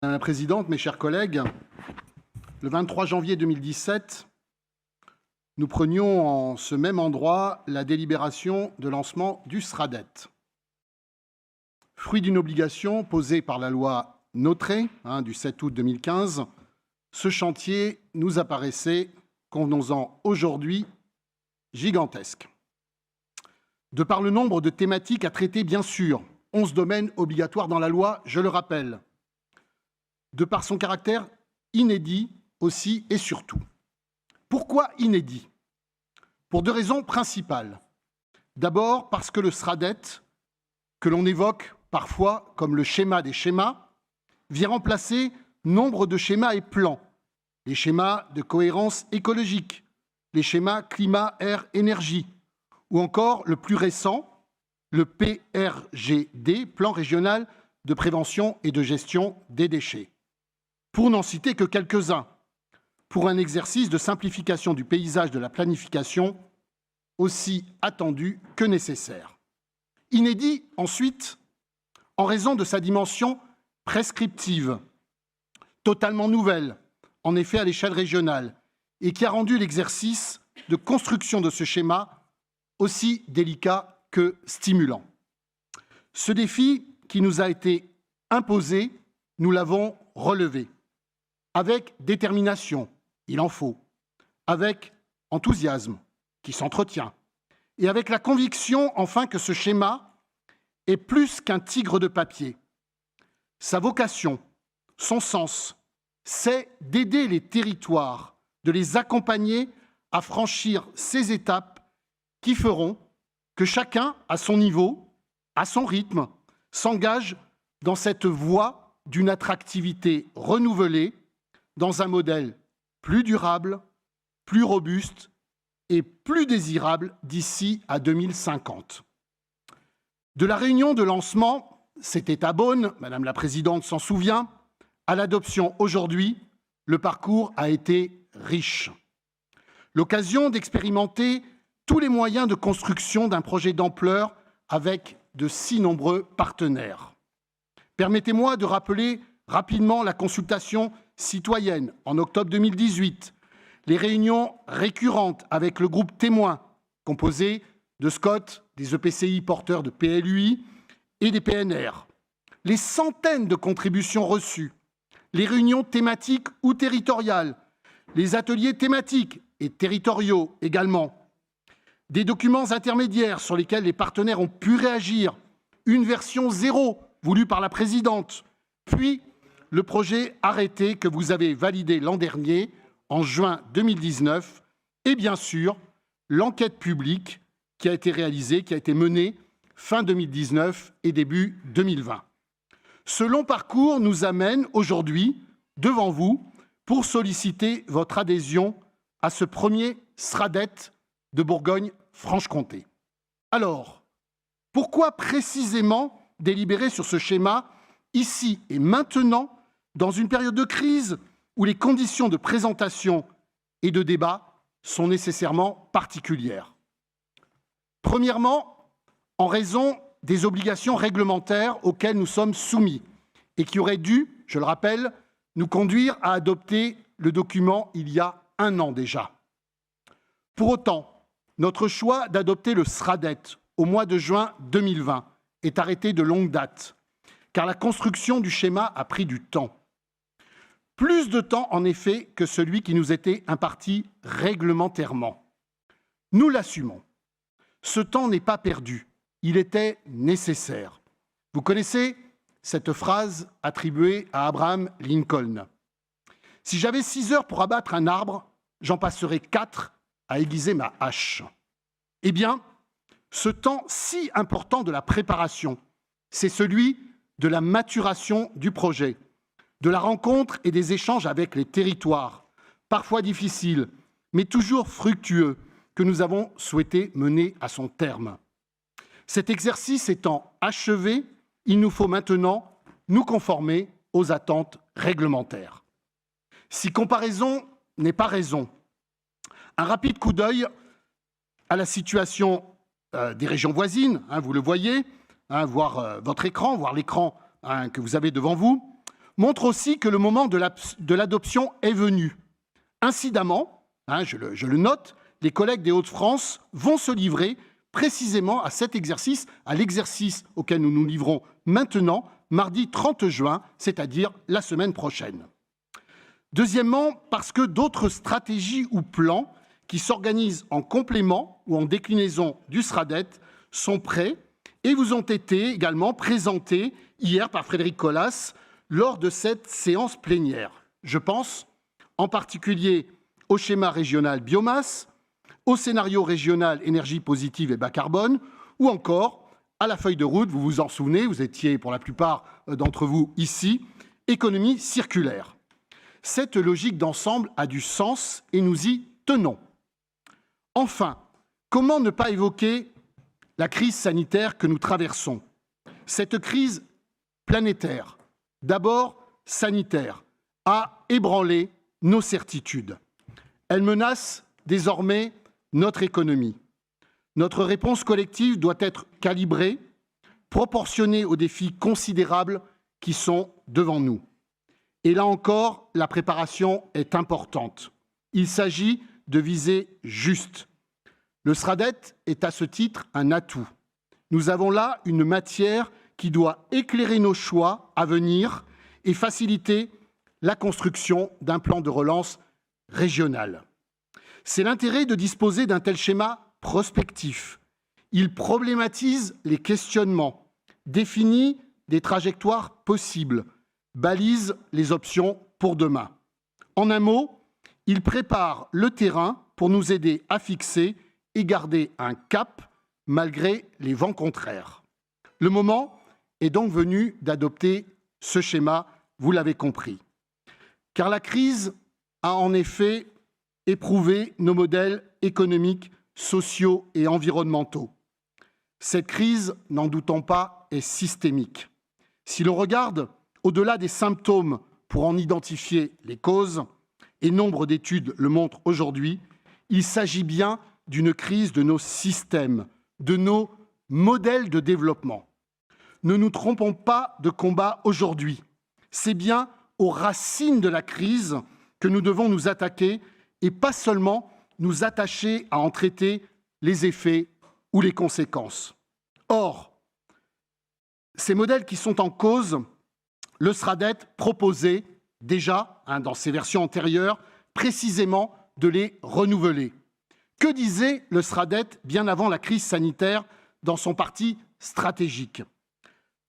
Madame la présidente, mes chers collègues, le 23 janvier 2017, nous prenions en ce même endroit la délibération de lancement du SRADET. Fruit d'une obligation posée par la loi Notré du 7 août 2015, ce chantier nous apparaissait, convenons-en aujourd'hui, gigantesque. De par le nombre de thématiques à traiter, bien sûr, 11 domaines obligatoires dans la loi, je le rappelle, de par son caractère inédit aussi et surtout. Pourquoi inédit? Pour deux raisons principales. D'abord, parce que le SRADET, que l'on évoque parfois comme le schéma des schémas, vient remplacer nombre de schémas et plans. Les schémas de cohérence écologique, les schémas climat, air, énergie, ou encore le plus récent, le PRGD, Plan régional de prévention et de gestion des déchets. Pour n'en citer que quelques-uns, pour un exercice de simplification du paysage de la planification aussi attendu que nécessaire. Inédit, ensuite, en raison de sa dimension prescriptive, totalement nouvelle, en effet à l'échelle régionale, et qui a rendu l'exercice de construction de ce schéma aussi délicat que stimulant. Ce défi qui nous a été imposé, nous l'avons relevé. Avec détermination, il en faut, avec enthousiasme, qui s'entretient, et avec la conviction, enfin, que ce schéma est plus qu'un tigre de papier. Sa vocation, son sens, c'est d'aider les territoires, de les accompagner à franchir ces étapes qui feront que chacun, à son niveau, à son rythme, s'engage dans cette voie d'une attractivité renouvelée, dans un modèle plus durable, plus robuste et plus désirable d'ici à 2050. De la réunion de lancement, c'était à Beaune, Madame la Présidente s'en souvient, à l'adoption aujourd'hui, le parcours a été riche. L'occasion d'expérimenter tous les moyens de construction d'un projet d'ampleur avec de si nombreux partenaires. Permettez-moi de rappeler rapidement la consultation citoyenne en octobre 2018, les réunions récurrentes avec le groupe témoin, composé de SCOT, des EPCI porteurs de PLUI et des PNR, les centaines de contributions reçues, les réunions thématiques ou territoriales, les ateliers thématiques et territoriaux également, des documents intermédiaires sur lesquels les partenaires ont pu réagir, une version 0 voulue par la présidente, puis le projet arrêté que vous avez validé l'an dernier, en juin 2019, et bien sûr, l'enquête publique qui a été réalisée, qui a été menée fin 2019 et début 2020. Ce long parcours nous amène aujourd'hui devant vous pour solliciter votre adhésion à ce premier SRADET de Bourgogne-Franche-Comté. Alors, pourquoi précisément délibérer sur ce schéma ici et maintenant, dans une période de crise où les conditions de présentation et de débat sont nécessairement particulières? Premièrement, en raison des obligations réglementaires auxquelles nous sommes soumis et qui auraient dû, je le rappelle, nous conduire à adopter le document il y a 1 an déjà. Pour autant, notre choix d'adopter le SRADET au mois de juin 2020 est arrêté de longue date, car la construction du schéma a pris du temps. Plus de temps, en effet, que celui qui nous était imparti réglementairement. Nous l'assumons. Ce temps n'est pas perdu. Il était nécessaire. Vous connaissez cette phrase attribuée à Abraham Lincoln. « Si j'avais 6 heures pour abattre un arbre, j'en passerais 4 à aiguiser ma hache. » Eh bien, ce temps si important de la préparation, c'est celui de la maturation du projet, de la rencontre et des échanges avec les territoires, parfois difficiles, mais toujours fructueux, que nous avons souhaité mener à son terme. Cet exercice étant achevé, il nous faut maintenant nous conformer aux attentes réglementaires. Si comparaison n'est pas raison, un rapide coup d'œil à la situation des régions voisines, vous le voyez, voir votre écran, voir l'écran que vous avez devant vous, montre aussi que le moment de l'adoption est venu. Incidemment, je le note, les collègues des Hauts-de-France vont se livrer précisément à cet exercice, à l'exercice auquel nous nous livrons maintenant, mardi 30 juin, c'est-à-dire la semaine prochaine. Deuxièmement, parce que d'autres stratégies ou plans qui s'organisent en complément ou en déclinaison du SRADET sont prêts et vous ont été également présentés hier par Frédéric Collas lors de cette séance plénière. Je pense en particulier au schéma régional biomasse, au scénario régional énergie positive et bas carbone, ou encore à la feuille de route, vous vous en souvenez, vous étiez pour la plupart d'entre vous ici, économie circulaire. Cette logique d'ensemble a du sens et nous y tenons. Enfin, comment ne pas évoquer la crise sanitaire que nous traversons? Cette crise planétaire, d'abord sanitaire, a ébranlé nos certitudes. Elle menace désormais notre économie. Notre réponse collective doit être calibrée, proportionnée aux défis considérables qui sont devant nous. Et là encore, la préparation est importante. Il s'agit de viser juste. Le SRADET est à ce titre un atout. Nous avons là une matière qui doit éclairer nos choix à venir et faciliter la construction d'un plan de relance régional. C'est l'intérêt de disposer d'un tel schéma prospectif. Il problématise les questionnements, définit des trajectoires possibles, balise les options pour demain. En un mot, il prépare le terrain pour nous aider à fixer et garder un cap malgré les vents contraires. Le moment est donc venu d'adopter ce schéma, vous l'avez compris. Car la crise a en effet éprouvé nos modèles économiques, sociaux et environnementaux. Cette crise, n'en doutons pas, est systémique. Si l'on regarde au-delà des symptômes pour en identifier les causes, et nombre d'études le montrent aujourd'hui, il s'agit bien d'une crise de nos systèmes, de nos modèles de développement. Ne nous trompons pas de combat aujourd'hui. C'est bien aux racines de la crise que nous devons nous attaquer et pas seulement nous attacher à en traiter les effets ou les conséquences. Or, ces modèles qui sont en cause, le SRADET proposait déjà, dans ses versions antérieures, précisément de les renouveler. Que disait le SRADET bien avant la crise sanitaire dans son parti stratégique?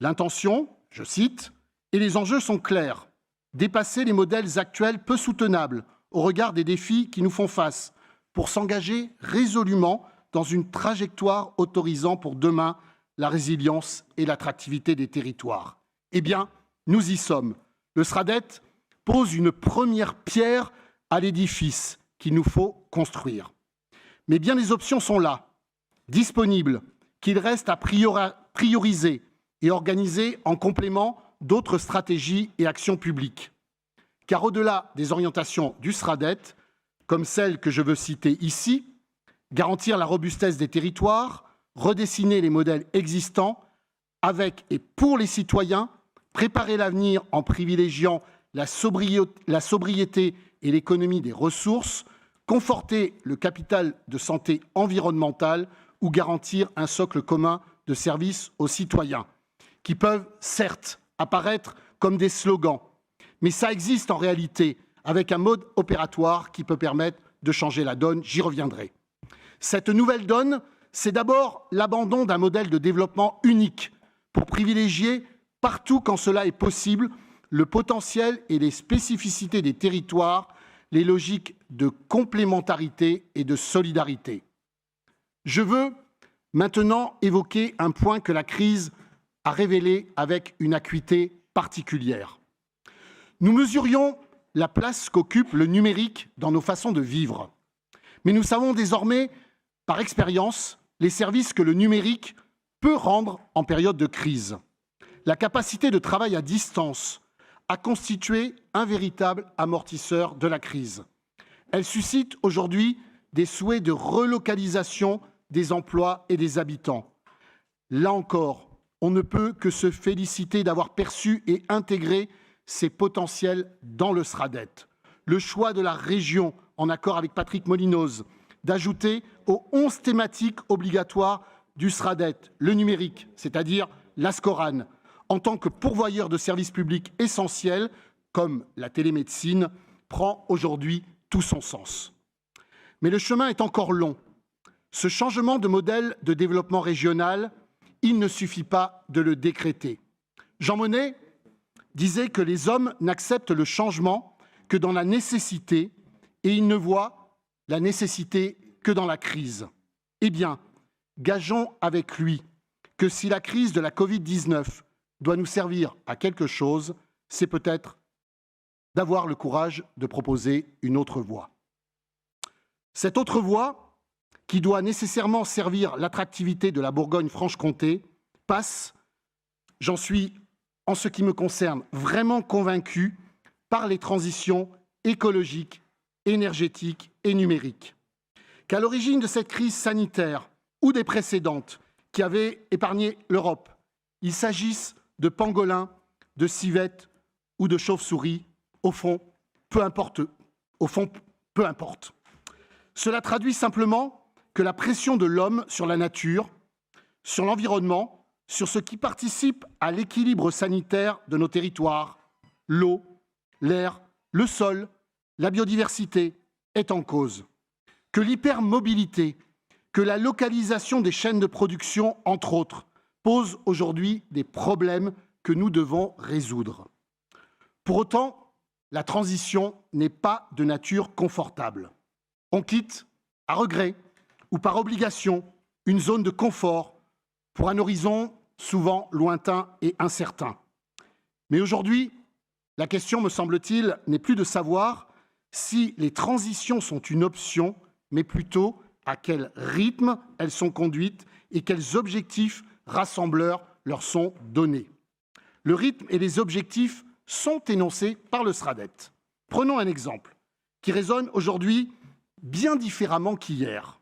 L'intention, je cite, et les enjeux sont clairs. Dépasser les modèles actuels peu soutenables au regard des défis qui nous font face pour s'engager résolument dans une trajectoire autorisant pour demain la résilience et l'attractivité des territoires. Eh bien, nous y sommes. Le SRADET pose une première pierre à l'édifice qu'il nous faut construire. Mais bien des options sont là, disponibles, qu'il reste à prioriser et organiser en complément d'autres stratégies et actions publiques. Car au-delà des orientations du SRADET, comme celles que je veux citer ici, garantir la robustesse des territoires, redessiner les modèles existants, avec et pour les citoyens, préparer l'avenir en privilégiant la sobriété et l'économie des ressources, conforter le capital de santé environnementale ou garantir un socle commun de services aux citoyens, qui peuvent certes apparaître comme des slogans, mais ça existe en réalité avec un mode opératoire qui peut permettre de changer la donne, j'y reviendrai. Cette nouvelle donne, c'est d'abord l'abandon d'un modèle de développement unique pour privilégier, partout quand cela est possible, le potentiel et les spécificités des territoires, les logiques de complémentarité et de solidarité. Je veux maintenant évoquer un point que la crise a révélé avec une acuité particulière. Nous mesurions la place qu'occupe le numérique dans nos façons de vivre. Mais nous savons désormais, par expérience, les services que le numérique peut rendre en période de crise. La capacité de travail à distance a constitué un véritable amortisseur de la crise. Elle suscite aujourd'hui des souhaits de relocalisation des emplois et des habitants. Là encore, on ne peut que se féliciter d'avoir perçu et intégré ses potentiels dans le SRADET. Le choix de la région, en accord avec Patrick Molinoz, d'ajouter aux 11 thématiques obligatoires du SRADET le numérique, c'est-à-dire l'ASCORAN, en tant que pourvoyeur de services publics essentiels, comme la télémédecine, prend aujourd'hui tout son sens. Mais le chemin est encore long. Ce changement de modèle de développement régional, il ne suffit pas de le décréter. Jean Monnet disait que les hommes n'acceptent le changement que dans la nécessité et ils ne voient la nécessité que dans la crise. Eh bien, gageons avec lui que si la crise de la Covid-19 doit nous servir à quelque chose, c'est peut-être d'avoir le courage de proposer une autre voie. Cette autre voie, qui doit nécessairement servir l'attractivité de la Bourgogne-Franche-Comté, passe, j'en suis, en ce qui me concerne, vraiment convaincu, par les transitions écologiques, énergétiques et numériques. Qu'à l'origine de cette crise sanitaire ou des précédentes qui avaient épargné l'Europe, il s'agisse de pangolins, de civettes ou de chauves-souris, au fond, peu importe. Cela traduit simplement que la pression de l'homme sur la nature, sur l'environnement, sur ce qui participe à l'équilibre sanitaire de nos territoires, l'eau, l'air, le sol, la biodiversité, est en cause. Que l'hypermobilité, que la localisation des chaînes de production, entre autres, pose aujourd'hui des problèmes que nous devons résoudre. Pour autant, la transition n'est pas de nature confortable. On quitte, à regret ou par obligation, une zone de confort pour un horizon souvent lointain et incertain. Mais aujourd'hui, la question, me semble-t-il, n'est plus de savoir si les transitions sont une option, mais plutôt à quel rythme elles sont conduites et quels objectifs rassembleurs leur sont donnés. Le rythme et les objectifs sont énoncés par le SRADET. Prenons un exemple qui résonne aujourd'hui bien différemment qu'hier.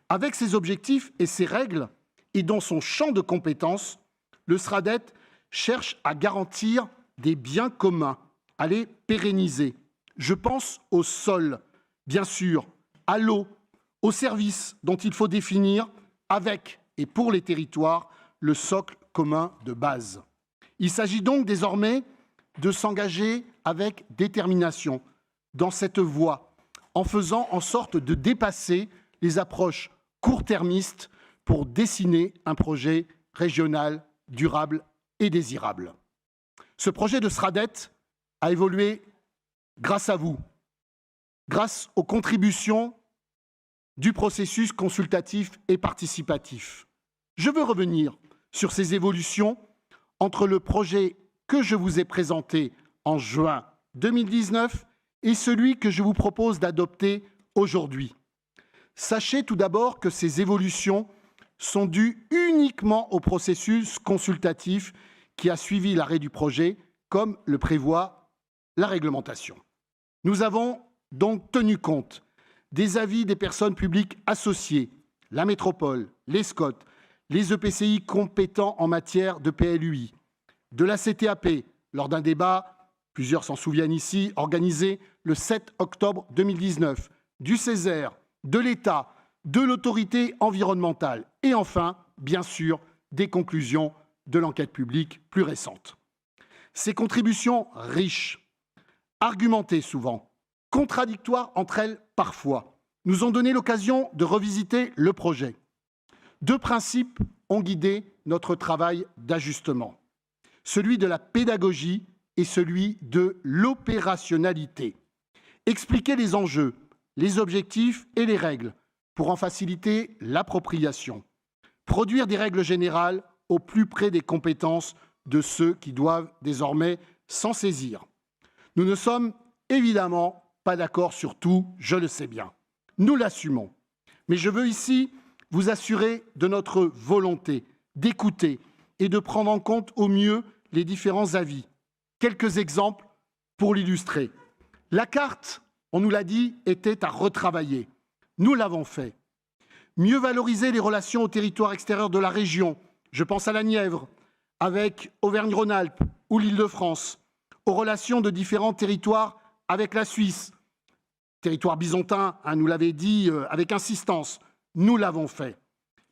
Avec ses objectifs et ses règles, et dans son champ de compétences, le SRADET cherche à garantir des biens communs, à les pérenniser. Je pense au sol, bien sûr, à l'eau, aux services dont il faut définir, avec et pour les territoires, le socle commun de base. Il s'agit donc désormais de s'engager avec détermination dans cette voie, en faisant en sorte de dépasser les approches court-termistes pour dessiner un projet régional, durable et désirable. Ce projet de SRADET a évolué grâce à vous, grâce aux contributions du processus consultatif et participatif. Je veux revenir sur ces évolutions entre le projet que je vous ai présenté en juin 2019 et celui que je vous propose d'adopter aujourd'hui. Sachez tout d'abord que ces évolutions sont dues uniquement au processus consultatif qui a suivi l'arrêt du projet, comme le prévoit la réglementation. Nous avons donc tenu compte des avis des personnes publiques associées, la métropole, les SCOT, les EPCI compétents en matière de PLUI, de la CTAP, lors d'un débat, plusieurs s'en souviennent ici, organisé le 7 octobre 2019, du Césaire, de l'État, de l'autorité environnementale et enfin, bien sûr, des conclusions de l'enquête publique plus récente. Ces contributions riches, argumentées souvent, contradictoires entre elles parfois, nous ont donné l'occasion de revisiter le projet. Deux principes ont guidé notre travail d'ajustement, celui de la pédagogie et celui de l'opérationnalité. Expliquer les enjeux, les objectifs et les règles pour en faciliter l'appropriation. Produire des règles générales au plus près des compétences de ceux qui doivent désormais s'en saisir. Nous ne sommes évidemment pas d'accord sur tout, je le sais bien. Nous l'assumons. Mais je veux ici vous assurer de notre volonté d'écouter et de prendre en compte au mieux les différents avis. Quelques exemples pour l'illustrer. La carte, on nous l'a dit, était à retravailler. Nous l'avons fait. Mieux valoriser les relations au territoire extérieur de la région. Je pense à la Nièvre, avec Auvergne-Rhône-Alpes ou l'Île-de-France, aux relations de différents territoires avec la Suisse. Territoire byzantin, nous l'avez dit avec insistance, nous l'avons fait.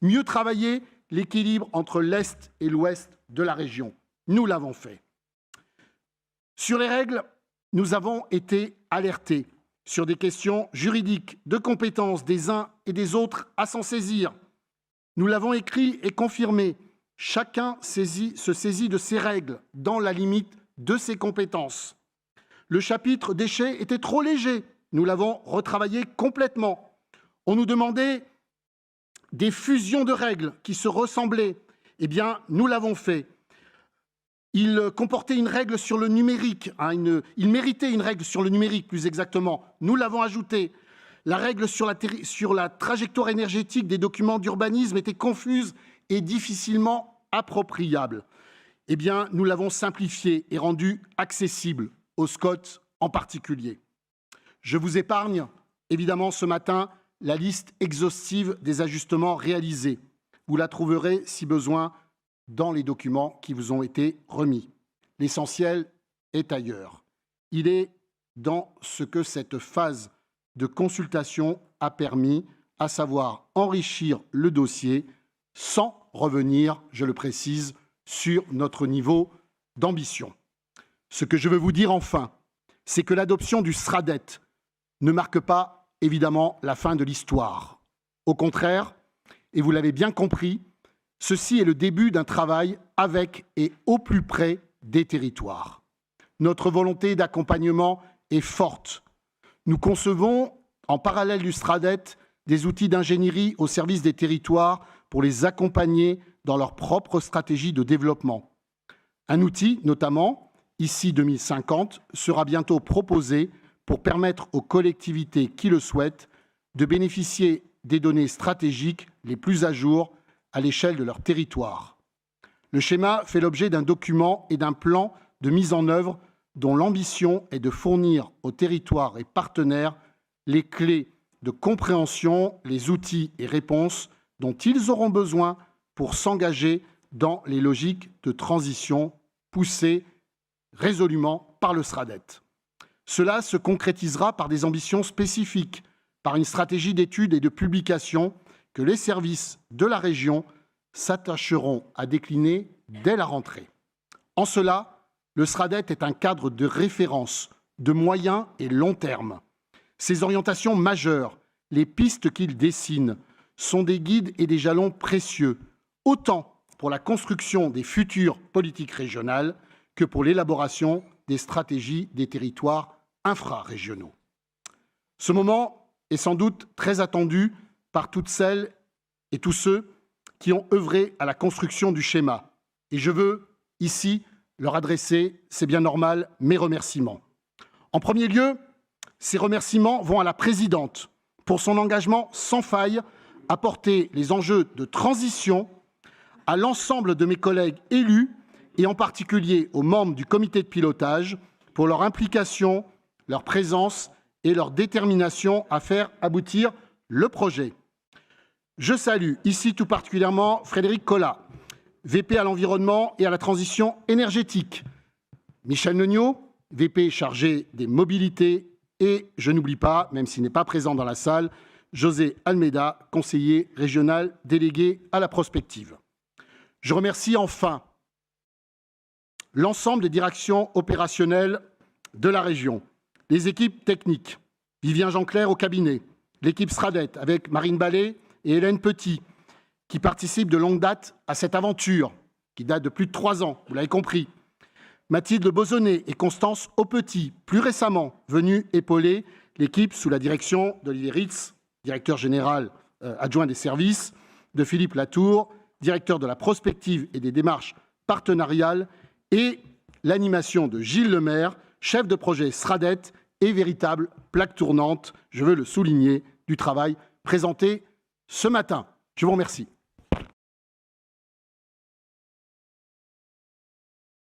Mieux travailler l'équilibre entre l'Est et l'Ouest de la région, nous l'avons fait. Sur les règles, nous avons été alertés sur des questions juridiques, de compétences des uns et des autres à s'en saisir. Nous l'avons écrit et confirmé. Chacun se saisit de ses règles dans la limite de ses compétences. Le chapitre déchets était trop léger. Nous l'avons retravaillé complètement. On nous demandait des fusions de règles qui se ressemblaient. Eh bien, nous l'avons fait. Il comportait une règle sur le numérique. Il méritait une règle sur le numérique, plus exactement. Nous l'avons ajoutée. La règle sur la trajectoire énergétique des documents d'urbanisme était confuse et difficilement appropriable. Eh bien, nous l'avons simplifiée et rendue accessible aux Scots en particulier. Je vous épargne, évidemment, ce matin, la liste exhaustive des ajustements réalisés. Vous la trouverez, si besoin, dans les documents qui vous ont été remis. L'essentiel est ailleurs. Il est dans ce que cette phase de consultation a permis, à savoir enrichir le dossier sans revenir, je le précise, sur notre niveau d'ambition. Ce que je veux vous dire enfin, c'est que l'adoption du SRADET ne marque pas, évidemment, la fin de l'histoire. Au contraire, et vous l'avez bien compris, ceci est le début d'un travail avec et au plus près des territoires. Notre volonté d'accompagnement est forte. Nous concevons, en parallèle du SRADET, des outils d'ingénierie au service des territoires pour les accompagner dans leur propre stratégie de développement. Un outil, notamment, ici 2050, sera bientôt proposé pour permettre aux collectivités qui le souhaitent de bénéficier des données stratégiques les plus à jour à l'échelle de leur territoire. Le schéma fait l'objet d'un document et d'un plan de mise en œuvre dont l'ambition est de fournir aux territoires et partenaires les clés de compréhension, les outils et réponses dont ils auront besoin pour s'engager dans les logiques de transition poussées résolument par le SRADET. Cela se concrétisera par des ambitions spécifiques, par une stratégie d'études et de publication que les services de la région s'attacheront à décliner dès la rentrée. En cela, le SRADET est un cadre de référence de moyen et long terme. Ces orientations majeures, les pistes qu'il dessine, sont des guides et des jalons précieux, autant pour la construction des futures politiques régionales que pour l'élaboration des stratégies des territoires infrarégionaux. Ce moment est sans doute très attendu par toutes celles et tous ceux qui ont œuvré à la construction du schéma. Et je veux ici leur adresser, c'est bien normal, mes remerciements. En premier lieu, ces remerciements vont à la présidente pour son engagement sans faille à porter les enjeux de transition, à l'ensemble de mes collègues élus et en particulier aux membres du comité de pilotage pour leur implication, leur présence et leur détermination à faire aboutir le projet. Je salue ici tout particulièrement Frédéric Collat, VP à l'environnement et à la transition énergétique, Michel Neugnot, VP chargé des mobilités, et je n'oublie pas, même s'il n'est pas présent dans la salle, José Almeida, conseiller régional délégué à la prospective. Je remercie enfin l'ensemble des directions opérationnelles de la région, les équipes techniques, Vivien Jeanclair au cabinet, l'équipe SRADET avec Marine Ballet et Hélène Petit, qui participent de longue date à cette aventure, qui date de plus de 3 ans, vous l'avez compris. Mathilde Bozonnet et Constance Aupetit, plus récemment venues épauler l'équipe sous la direction d'Olivier Ritz, directeur général adjoint des services, de Philippe Latour, directeur de la prospective et des démarches partenariales, et l'animation de Gilles Lemaire, chef de projet SRADET et véritable plaque tournante, je veux le souligner, du travail présenté ce matin. Je vous remercie.